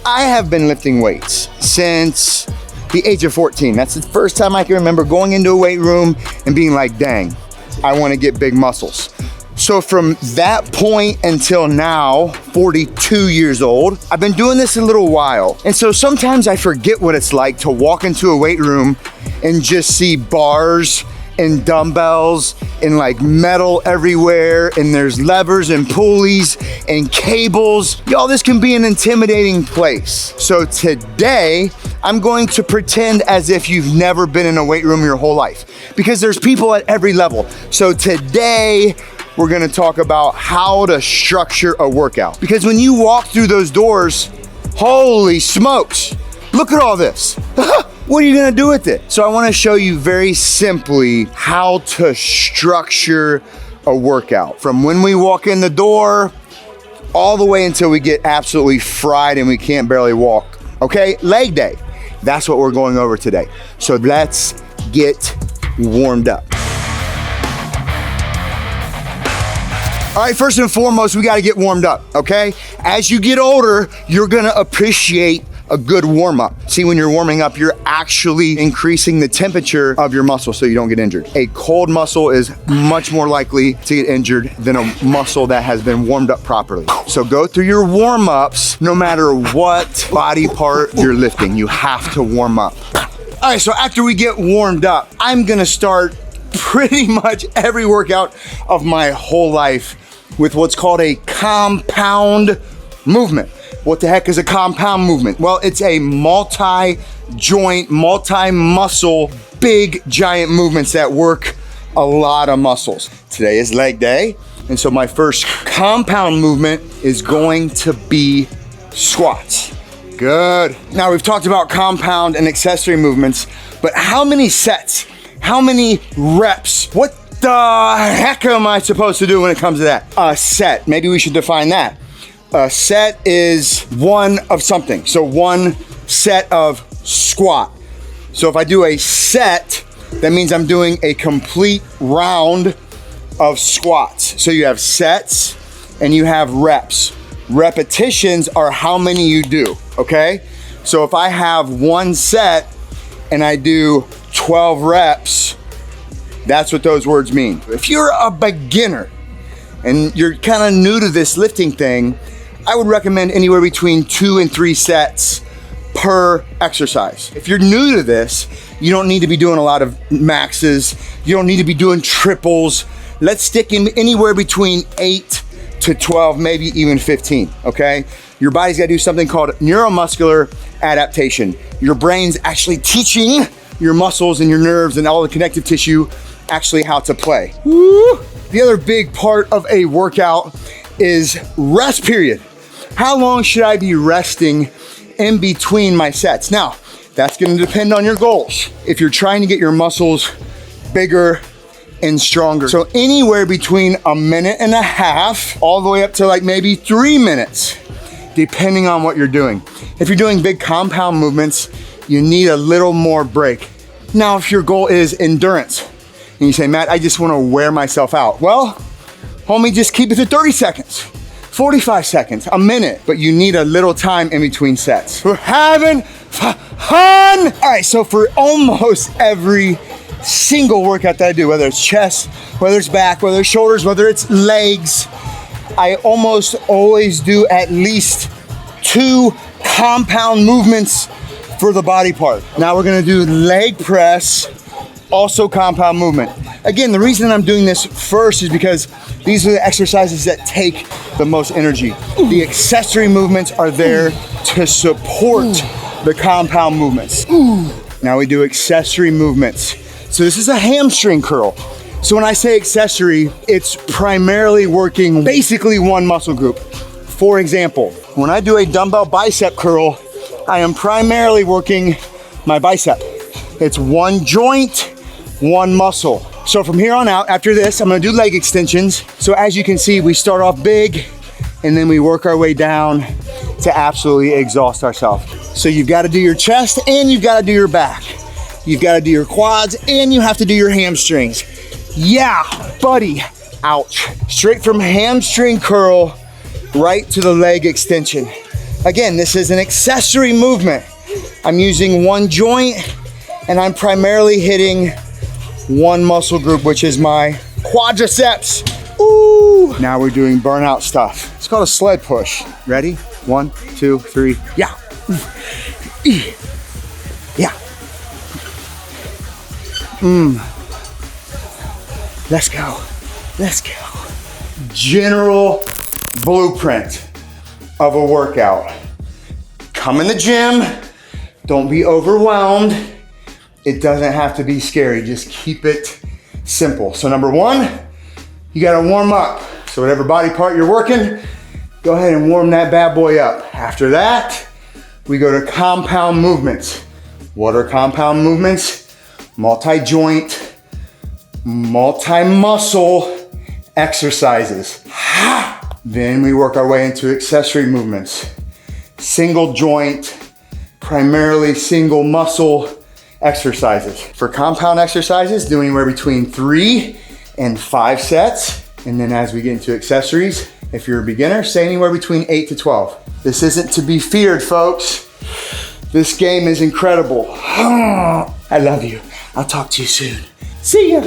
I have been lifting weights since the age of 14. That's the first time I can remember going into a weight room and being like, dang, I want to get big muscles. So from that point until now, 42 years old, I've been doing this a little while. And so sometimes I forget what it's like to walk into a weight room and just see bars and dumbbells and like metal everywhere, and there's levers and pulleys and cables. Y'all, this can be an intimidating place. So today, I'm going to pretend as if you've never been in a weight room your whole life, because there's people at every level. So today, we're gonna talk about how to structure a workout. Because when you walk through those doors, holy smokes, look at all this. What are you gonna do with it? So I wanna show you very simply how to structure a workout. From when we walk in the door, all the way until we get absolutely fried and we can't barely walk. Okay, leg day. That's what we're going over today. So let's get warmed up. All right, first and foremost, we gotta get warmed up, okay? As you get older, you're gonna appreciate a good warm up. See, when you're warming up, you're actually increasing the temperature of your muscle so you don't get injured. A cold muscle is much more likely to get injured than a muscle that has been warmed up properly. So go through your warm ups no matter what body part you're lifting. You have to warm up. All right, so after we get warmed up, I'm gonna start pretty much every workout of my whole life with what's called a compound movement. What the heck is a compound movement? Well, it's a multi-joint, multi-muscle, big giant movements that work a lot of muscles. Today is leg day, and so my first compound movement is going to be squats. Good. Now we've talked about compound and accessory movements, but how many sets? How many reps? What the heck am I supposed to do when it comes to that? A set, maybe we should define that. A set is one of something. So one set of squat. So if I do a set, that means I'm doing a complete round of squats. So you have sets and you have reps. Repetitions are how many you do, okay? So if I have one set and I do 12 reps, that's what those words mean. If you're a beginner and you're kind of new to this lifting thing, I would recommend anywhere between 2 and 3 sets per exercise. If you're new to this, you don't need to be doing a lot of maxes. You don't need to be doing triples. Let's stick in anywhere between 8 to 12, maybe even 15, okay? Your body's gotta do something called neuromuscular adaptation. Your brain's actually teaching your muscles and your nerves and all the connective tissue actually how to play. Woo! The other big part of a workout is rest period. How long should I be resting in between my sets? Now, that's gonna depend on your goals. If you're trying to get your muscles bigger and stronger. So anywhere between 1.5 minutes all the way up to like maybe 3 minutes, depending on what you're doing. If you're doing big compound movements, you need a little more break. Now, if your goal is endurance, and you say, Matt, I just wanna wear myself out. Well, homie, just keep it to 30 seconds. 45 seconds, a minute, but you need a little time in between sets. We're having fun. All right, so for almost every single workout that I do, whether it's chest, whether it's back, whether it's shoulders, whether it's legs, I almost always do at least 2 compound movements for the body part. Now we're gonna do leg press, also compound movement. Again, the reason I'm doing this first is because these are the exercises that take the most energy. The accessory movements are there to support the compound movements. Now we do accessory movements. So this is a hamstring curl. So when I say accessory, it's primarily working basically one muscle group. For example, when I do a dumbbell bicep curl, I am primarily working my bicep. It's one joint, one muscle. So from here on out, after this, I'm gonna do leg extensions. So as you can see, we start off big and then we work our way down to absolutely exhaust ourselves. So you've gotta do your chest and you've gotta do your back. You've gotta do your quads and you have to do your hamstrings. Yeah, buddy, ouch. Straight from hamstring curl right to the leg extension. Again, this is an accessory movement. I'm using one joint and I'm primarily hitting one muscle group, which is my quadriceps. Ooh. Now we're doing burnout stuff. It's called a sled push. Ready? 1, 2, 3. Yeah. Yeah. Let's go. Let's go. General blueprint of a workout. Come in the gym. Don't be overwhelmed. It doesn't have to be scary. Just keep it simple. So number 1, you gotta warm up. So whatever body part you're working, go ahead and warm that bad boy up. After that, we go to compound movements. What are compound movements? Multi-joint, multi-muscle exercises. Then we work our way into accessory movements. Single joint, primarily single muscle exercises. For compound exercises, do anywhere between 3 and 5 sets. And then as we get into accessories, if you're a beginner, say anywhere between 8 to 12. This isn't to be feared, folks. This game is incredible. I love you. I'll talk to you soon. See ya.